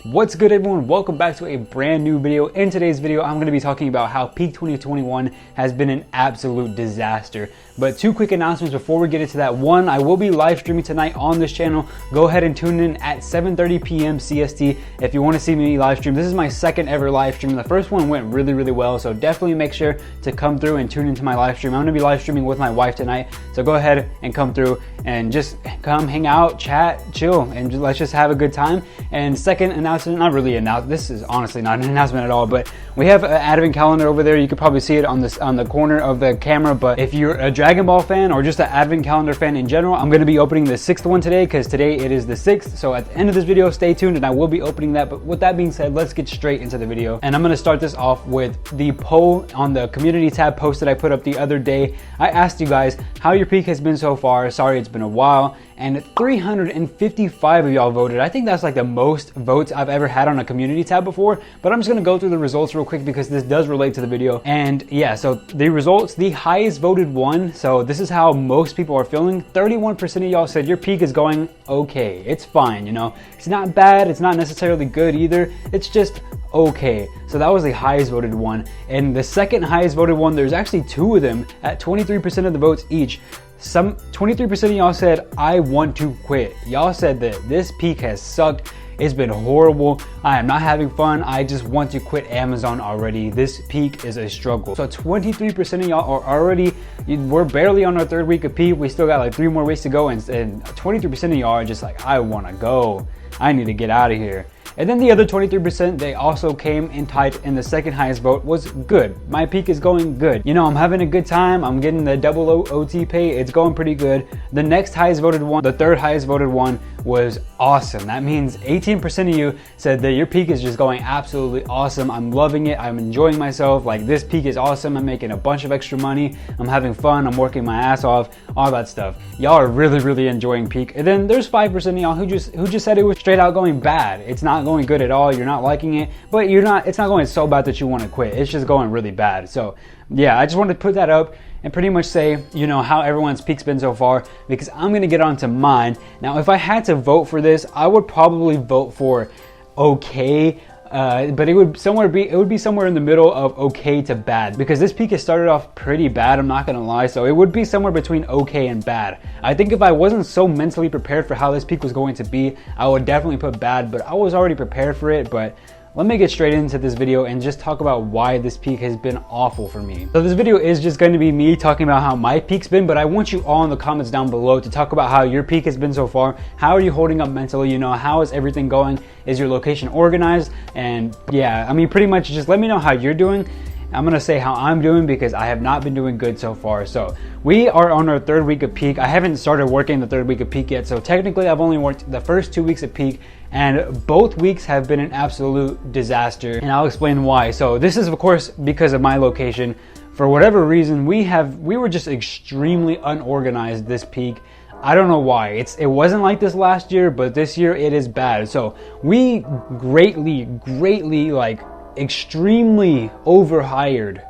What's good, everyone? Welcome back to a brand new video. In today's video, I'm going to be talking about how peak 2021 has been an absolute disaster. But two quick announcements before we get into that. One, I will be live streaming tonight on this channel. Go ahead and tune in at 7:30 p.m. CST if you want to see me live stream. This is my second ever live stream. The first one went really well, so definitely make sure to come through and tune into my live stream. I'm going to be live streaming with my wife tonight, so go ahead and come through and just come hang out, chat, chill, and let's just have a good time. And second announcement, not really announcement, this is honestly not an announcement at all, but we have an advent calendar over there. You could probably see it on the corner of the camera, but if you're a Dragon Ball fan or just an advent calendar fan in general, I'm going to be opening the 6th one today because today it is the 6th. So at the end of this video, stay tuned and I will be opening that. But with that being said, let's get straight into the video. And I'm going to start this off with the poll on the community tab post that I put up the other day. I asked you guys how your peak has been so far. Sorry, it's been a while. And 355 of y'all voted. I think that's like the most votes I've ever had on a community tab before, but I'm just gonna go through the results real quick because this does relate to the video. And yeah, so the results, the highest voted one, so this is how most people are feeling. 31% of y'all said your peak is going okay. It's fine, you know. It's not bad, it's not necessarily good either. It's just okay. So that was the highest voted one. And the second highest voted one, there's actually two of them at 23% of the votes each. 23% of y'all said, I want to quit. Y'all said that this peak has sucked. It's been horrible. I am not having fun. I just want to quit Amazon already. This peak is a struggle. So 23% of y'all are already, we're barely on our 3rd week of peak. We still got like 3 more weeks to go. And 23% of y'all are just like, I want to go. I need to get out of here. And then the other 23%, they also came in tight, and the second highest vote was good. My peak is going good. You know, I'm having a good time. I'm getting the double OT pay. It's going pretty good. The next highest voted one, the third highest voted one was awesome. That means 18% of you said that your peak is just going absolutely awesome. I'm loving it. I'm enjoying myself. Like, this peak is awesome. I'm making a bunch of extra money. I'm having fun. I'm working my ass off, all that stuff. Y'all are really enjoying peak. And then there's 5% of y'all who just said it was straight out going bad. It's not going good at all. You're not liking it, but it's not going so bad that you want to quit. It's just going really bad. So yeah, I just wanted to put that up and pretty much say, you know, how everyone's peak's been so far, because I'm going to get on to mine. Now, if I had to vote for this, I would probably vote for okay. But it would be somewhere in the middle of okay to bad, because this peak has started off pretty bad, I'm not gonna lie. So it would be somewhere between okay and bad. I think if I wasn't so mentally prepared for how this peak was going to be, I would definitely put bad, but I was already prepared for it. But let me get straight into this video and just talk about why this peak has been awful for me. So this video is just going to be me talking about how my peak's been, but I want you all in the comments down below to talk about how your peak has been so far. How are you holding up mentally? You know, how is everything going? Is your location organized? And yeah, I mean, pretty much just let me know how you're doing. I'm gonna say how I'm doing because I have not been doing good so far. So we are on our 3rd week of peak. I haven't started working the 3rd week of peak yet. So technically I've only worked the first 2 weeks of peak, and both weeks have been an absolute disaster. And I'll explain why. So this is of course because of my location. For whatever reason, we were just extremely unorganized this peak. I don't know why. It wasn't like this last year, but this year it is bad. So we greatly like extremely overhired.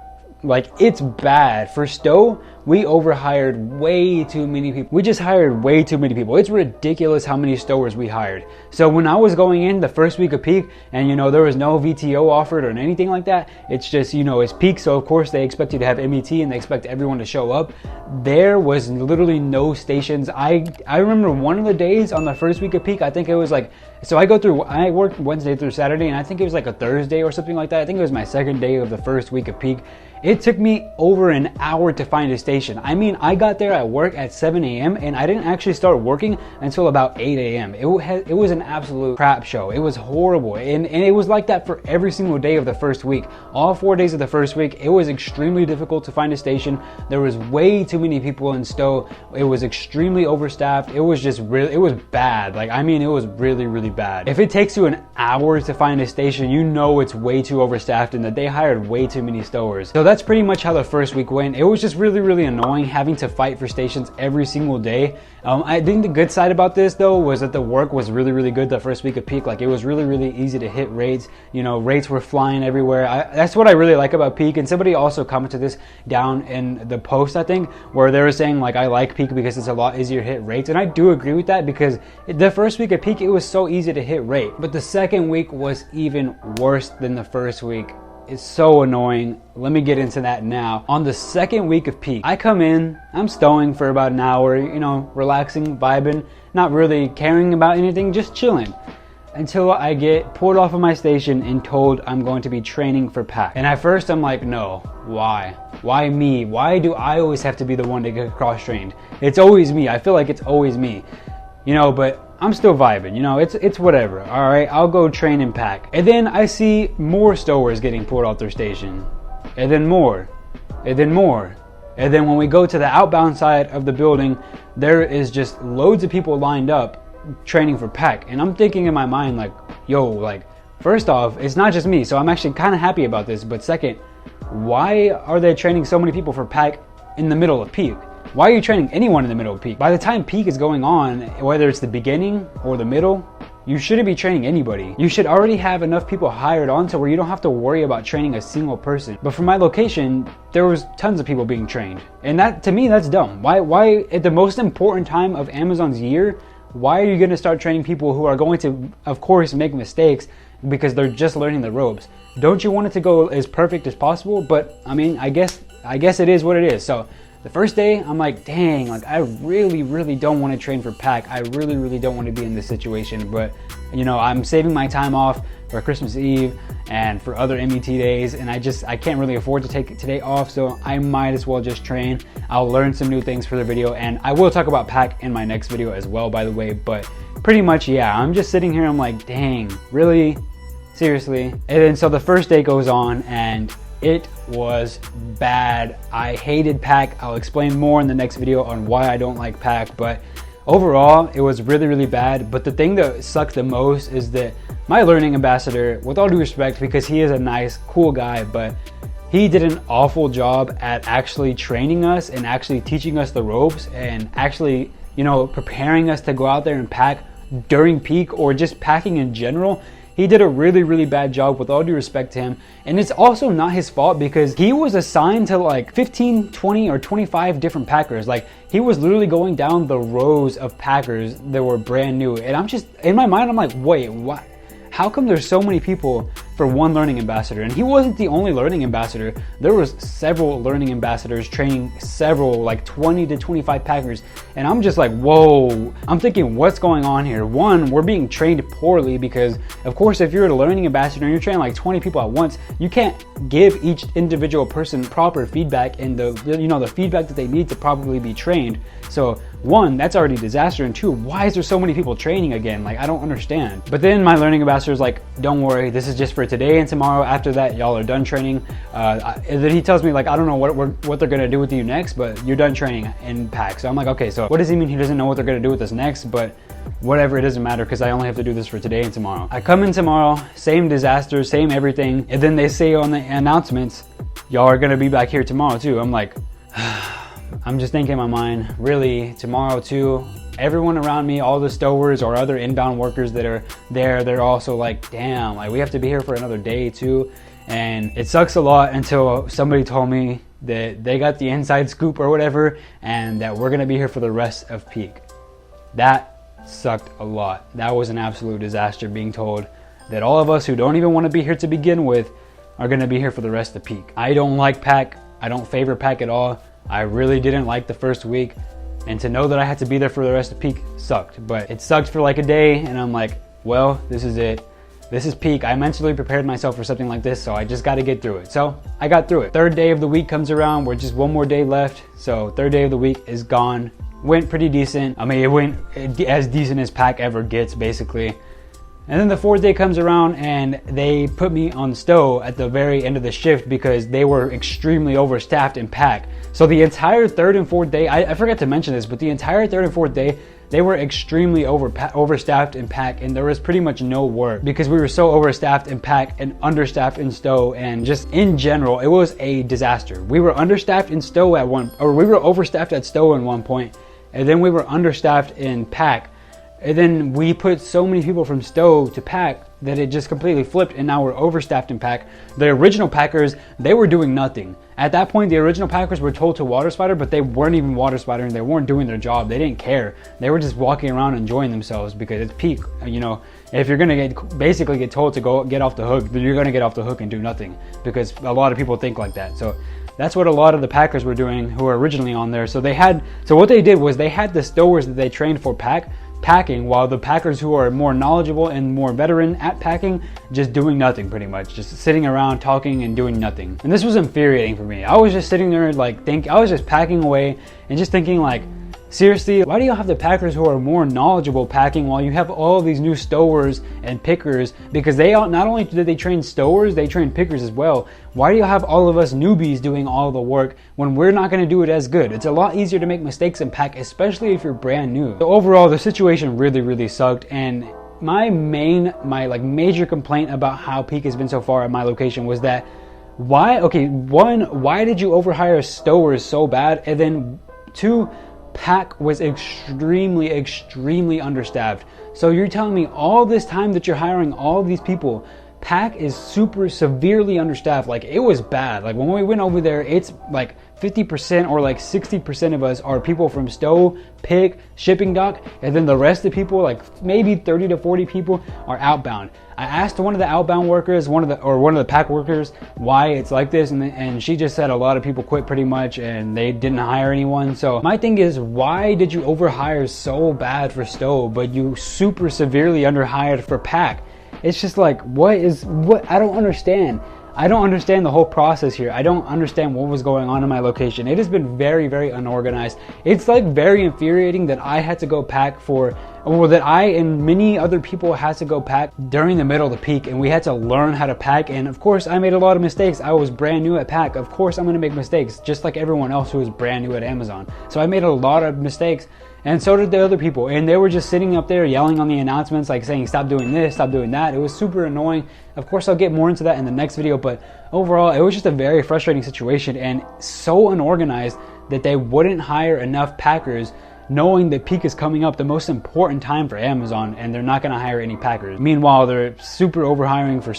Like, it's bad. For Stowe, we overhired way too many people. We just hired way too many people. It's ridiculous how many stowers we hired. So when I was going in the first week of peak, and you know, there was no VTO offered or anything like that, it's just, you know, it's peak, so of course they expect you to have MET and they expect everyone to show up. There was literally no stations. I remember one of the days on the first week of peak, I think it was like, so I worked Wednesday through Saturday, and I think it was like a Thursday or something like that. I think it was my 2nd day of the first week of peak. It took me over an hour to find a station. I mean, I got there at work at 7 a.m. and I didn't actually start working until about 8 a.m. It was an absolute crap show. It was horrible. And it was like that for every single day of the first week. All 4 days of the first week, it was extremely difficult to find a station. There was way too many people in Stowe. It was extremely overstaffed. It was just really, it was bad. Like, I mean, it was really bad. If it takes you an hour to find a station, you know it's way too overstaffed and that they hired way too many stowers. So that's pretty much how the first week went. It was just really annoying having to fight for stations every single day. I think the good side about this though was that the work was really good the first week of peak. Like it was really easy to hit rates. You know, rates were flying everywhere. That's what I really like about peak. And somebody also commented this down in the post, I think, where they were saying like, I like peak because it's a lot easier to hit rates. And I do agree with that, because the first week of peak, it was so easy to hit rate. But the second week was even worse than the first week. It's so annoying. Let me get into that now. On the second week of peak, I come in, I'm stowing for about an hour, you know, relaxing, vibing, not really caring about anything, just chilling, until I get pulled off of my station and told I'm going to be training for pack. And at first I'm like, no, why? Why me? Why do I always have to be the one to get cross-trained? It's always me. I feel like it's always me, you know, but I'm still vibing, you know, it's whatever. All right, I'll go train and pack. And then I see more stowers getting pulled off their station, and then more, and then more. And then when we go to the outbound side of the building, there is just loads of people lined up training for pack. And I'm thinking in my mind like, yo, like, first off, it's not just me, so I'm actually kind of happy about this. But second, why are they training so many people for pack in the middle of peak? Why are you training anyone in the middle of peak? By the time peak is going on, whether it's the beginning or the middle, you shouldn't be training anybody. You should already have enough people hired on to where you don't have to worry about training a single person. But for my location, there was tons of people being trained. And that, to me, that's dumb. Why at the most important time of Amazon's year, why are you going to start training people who are going to, of course, make mistakes because they're just learning the ropes? Don't you want it to go as perfect as possible? But I mean, I guess it is what it is. So the first day, I'm like, dang, like I really don't want to train for pack. I really don't want to be in this situation. But you know, I'm saving my time off for Christmas Eve and for other MET days, and I can't really afford to take today off, so I might as well just train. I'll learn some new things for the video, and I will talk about pack in my next video as well, by the way. But pretty much, yeah, I'm just sitting here, I'm like, dang, really? Seriously? And then so the first day goes on, and it was bad. I hated pack. I'll explain more in the next video on why I don't like pack, but overall it was really bad. But the thing that sucked the most is that my learning ambassador, with all due respect, because he is a nice, cool guy, but he did an awful job at actually training us and actually teaching us the ropes and actually, you know, preparing us to go out there and pack during peak or just packing in general. He did a really bad job, with all due respect to him. And it's also not his fault, because he was assigned to like 15, 20, or 25 different packers. Like, he was literally going down the rows of packers that were brand new. And I'm just, in my mind, I'm like, wait, what? How come there's so many people for one learning ambassador? And he wasn't the only learning ambassador. There was several learning ambassadors training several, like 20 to 25 packers. And I'm just like, whoa. I'm thinking, what's going on here? One, we're being trained poorly, because of course, if you're a learning ambassador and you're training like 20 people at once, you can't give each individual person proper feedback and the feedback that they need to properly be trained. So one, that's already a disaster. And two, why is there so many people training again? Like, I don't understand. But then my learning ambassador is like, don't worry, this is just for today and tomorrow. After that, y'all are done training. And then he tells me, like, I don't know what they're gonna do with you next, but you're done training in pack. So I'm like, okay, so what does he mean he doesn't know what they're gonna do with us next? But whatever, it doesn't matter, because I only have to do this for today and tomorrow. I come in tomorrow, same disaster, same everything. And then they say on the announcements, y'all are gonna be back here tomorrow too. I'm like, I'm just thinking in my mind, really, tomorrow too? Everyone around me, all the stowers or other inbound workers that are there, they're also like, damn, like we have to be here for another day too. And it sucks a lot until somebody told me that they got the inside scoop or whatever, and that we're gonna be here for the rest of peak. That sucked a lot. That was an absolute disaster, being told that all of us who don't even want to be here to begin with are gonna be here for the rest of peak. I don't like pack. I don't favor pack at all. I really didn't like the first week, and to know that I had to be there for the rest of peak sucked. But it sucked for like a day, and I'm like, well, this is it. This is peak. I mentally prepared myself for something like this, so I just got to get through it. So I got through it. Third day of the week comes around. We're just one more day left. So third day of the week is gone. Went pretty decent. I mean, it went as decent as pack ever gets, basically. And then the fourth day comes around, and they put me on stow at the very end of the shift because they were extremely overstaffed in pack. So the entire third and fourth day, I forgot to mention this, but the entire third and fourth day, they were extremely overstaffed in pack, and there was pretty much no work because we were so overstaffed in pack and understaffed in stow, and just in general, it was a disaster. We were understaffed in stow we were overstaffed at stow at one point, and then we were understaffed in pack. And then we put so many people from stow to pack that it just completely flipped, and now we're overstaffed in pack. The original packers, they were doing nothing. At that point, the original packers were told to water spider, but they weren't even water spidering. They weren't doing their job. They didn't care. They were just walking around enjoying themselves because it's peak. You know, if you're gonna basically get told to go get off the hook, then you're gonna get off the hook and do nothing, because a lot of people think like that. So that's what a lot of the packers were doing who were originally on there. So what they did was they had the stowers that they trained for packing, while the packers who are more knowledgeable and more veteran at packing just doing nothing, pretty much just sitting around talking and doing nothing. And this was infuriating for me. I was just sitting there I was just packing away and just thinking like, seriously, why do you have the packers who are more knowledgeable packing while you have all these new stowers and pickers? Because not only did they train stowers, they trained pickers as well. Why do you have all of us newbies doing all the work when we're not going to do it as good? It's a lot easier to make mistakes in pack, especially if you're brand new. So overall, the situation really sucked, and my major complaint about how peak has been so far at my location was that why did you overhire stowers so bad? And then 2, pack was extremely understaffed. So you're telling me all this time that you're hiring all these people, pack is super severely understaffed. Like, it was bad. Like, when we went over there, it's like 50% or like 60% of us are people from stow, pick, shipping dock, and then the rest of the people, like maybe 30 to 40 people, are outbound. I asked one of the outbound workers, one of the pack workers, why it's like this, and she just said a lot of people quit pretty much and they didn't hire anyone. So my thing is, why did you overhire so bad for stow, but you super severely underhired for pack? It's just like, what? I don't understand. I don't understand the whole process here. I don't understand what was going on in my location. It has been very unorganized. It's like very infuriating that I had to go pack that I and many other people had to go pack during the middle of the peak, and we had to learn how to pack. And of course, I made a lot of mistakes. I was brand new at pack. Of course, I'm going to make mistakes, just like everyone else who is brand new at Amazon. So I made a lot of mistakes, and so did the other people. And they were just sitting up there yelling on the announcements, like saying, stop doing this, stop doing that. It was super annoying. Of course, I'll get more into that in the next video, but overall, it was just a very frustrating situation and so unorganized that they wouldn't hire enough packers, knowing that peak is coming up, the most important time for Amazon, and they're not going to hire any packers. Meanwhile, they're super overhiring for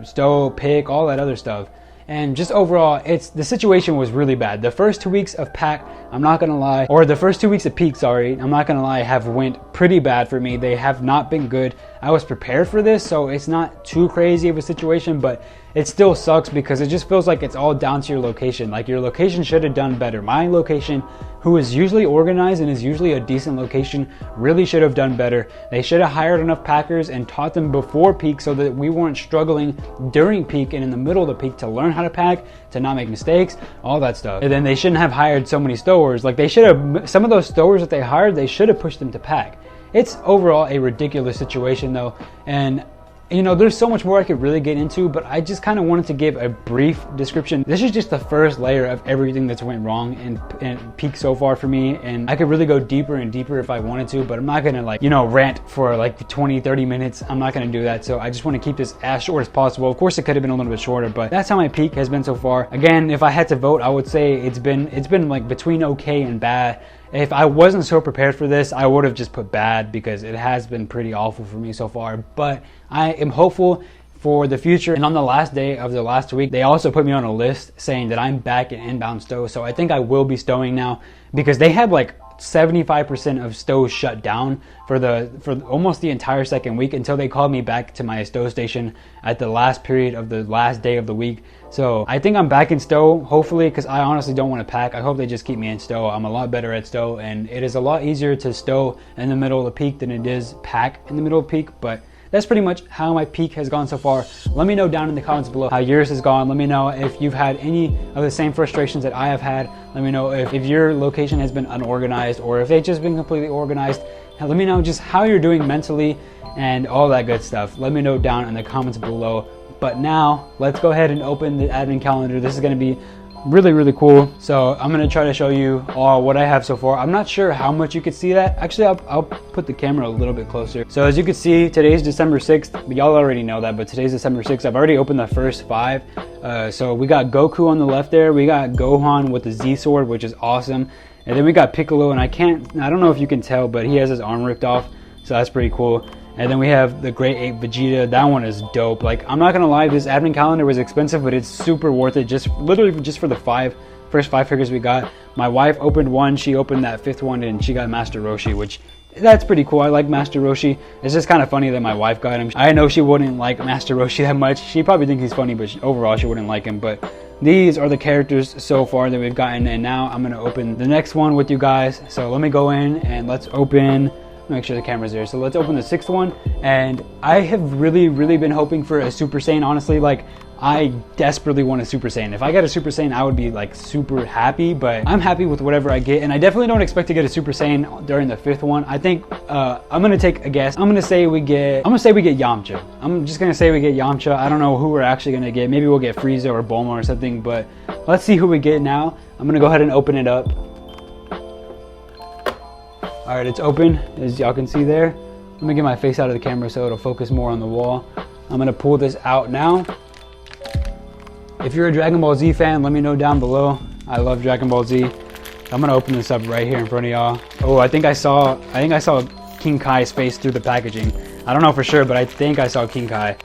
stow, pick, all that other stuff. And just overall, the situation was really bad. The first 2 weeks of pack, I'm not gonna lie, or the first 2 weeks of peak, sorry, I'm not gonna lie, have went pretty bad for me. They have not been good. I was prepared for this, so it's not too crazy of a situation, but it still sucks because it just feels like it's all down to your location. Like, your location should have done better. My location, who is usually organized and is usually a decent location, really should have done better. They should have hired enough packers and taught them before peak so that we weren't struggling during peak and in the middle of the peak to learn how to pack, to not make mistakes, all that stuff. And then they shouldn't have hired so many stowers. Like, they should have, some of those stowers that they hired, they should have pushed them to pack. It's overall a ridiculous situation though, and you know, there's so much more I could really get into, but I just kind of wanted to give a brief description. This is just the first layer of everything that's went wrong in peak so far for me, and I could really go deeper and deeper if I wanted to, but I'm not gonna, like, you know, rant for like 20-30 minutes. I'm not gonna do that, so I just want to keep this as short as possible. Of course, it could have been a little bit shorter, but that's how my peak has been so far. Again, if I had to vote, I would say it's been like between okay and bad. If I wasn't so prepared for this, I would have just put bad because it has been pretty awful for me so far. But I am hopeful for the future. And on the last day of the last week, they also put me on a list saying that I'm back in inbound stow. So I think I will be stowing now because they had like 75% of stows shut down for almost the entire second week until they called me back to my stow station at the last period of the last day of the week. So I think I'm back in stow, hopefully, because I honestly don't want to pack. I hope they just keep me in stow. I'm a lot better at stow, and it is a lot easier to stow in the middle of the peak than it is pack in the middle of peak. But that's pretty much how my peak has gone so far. Let me know down in the comments below how yours has gone. Let me know if you've had any of the same frustrations that I have had. Let me know if your location has been unorganized or if it's just been completely organized. And let me know just how you're doing mentally and all that good stuff. Let me know down in the comments below. But now let's go ahead and open the admin calendar. This is going to be really, really cool. So I'm gonna try to show you all what I have so far. I'm not sure how much you could see that. Actually, I'll put the camera a little bit closer. So as you can see, today's December 6th. Y'all already know that, but today's December 6th. I've already opened the first 5. So we got Goku on the left there. We got Gohan with the Z sword, which is awesome. And then we got Piccolo, and I don't know if you can tell, but he has his arm ripped off. So that's pretty cool. And then we have the Great Ape Vegeta. That one is dope. Like, I'm not gonna lie, this advent calendar was expensive, but it's super worth it. Literally just for the first 5 figures we got. My wife opened one, she opened that 5th one, and she got Master Roshi, which that's pretty cool. I like Master Roshi. It's just kind of funny that my wife got him. I know she wouldn't like Master Roshi that much. She probably thinks he's funny, but overall she wouldn't like him. But these are the characters so far that we've gotten, and now I'm gonna open the next one with you guys. So let me go in and let's open. Make sure the camera's there. So let's open the 6th one. And I have really been hoping for a Super Saiyan. Honestly, like, I desperately want a Super Saiyan. If I get a Super Saiyan, I would be like super happy, but I'm happy with whatever I get. And I definitely don't expect to get a Super Saiyan during the 5th one. I think I'm gonna take a guess. I'm gonna say we get Yamcha. I'm just gonna say we get Yamcha. I don't know who we're actually gonna get. Maybe we'll get Frieza or Bulma or something, but let's see who we get now. I'm gonna go ahead and open it up. All right, it's open, as y'all can see there. Let me get my face out of the camera so it'll focus more on the wall. I'm gonna pull this out now. If you're a Dragon Ball Z fan, let me know down below. I love Dragon Ball Z. I'm gonna open this up right here in front of y'all. Oh, I think I saw King Kai's face through the packaging. I don't know for sure, but I think I saw King Kai.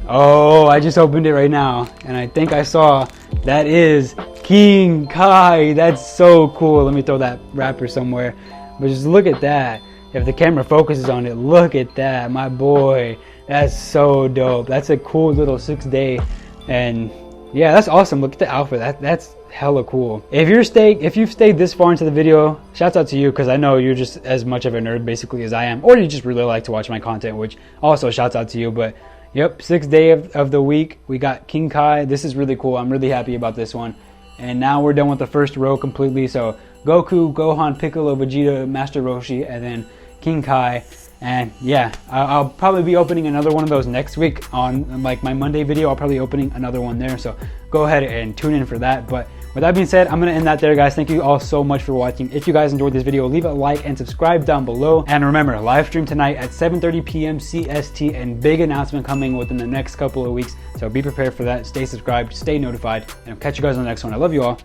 Oh, I just opened it right now, and I think I saw that is King Kai. That's so cool. Let me throw that wrapper somewhere. But just look at that. If the camera focuses on it, look at that, my boy. That's so dope. That's a cool little 6-day. And yeah, that's awesome. Look at the outfit. That's hella cool. If you've stayed this far into the video, shouts out to you, because I know you're just as much of a nerd basically as I am, or you just really like to watch my content, which also shouts out to you. But yep, 6th day of the week, we got King Kai. This is really cool. I'm really happy about this one. And now we're done with the first row completely. So Goku, Gohan, Piccolo, Vegeta, Master Roshi, and then King Kai. And yeah, I'll probably be opening another one of those next week on like my Monday video. I'll probably be opening another one there. So go ahead and tune in for that. But with that being said, I'm going to end that there, guys. Thank you all so much for watching. If you guys enjoyed this video, leave a like and subscribe down below. And remember, live stream tonight at 7:30 p.m. CST, and big announcement coming within the next couple of weeks. So be prepared for that. Stay subscribed, stay notified, and I'll catch you guys on the next one. I love you all.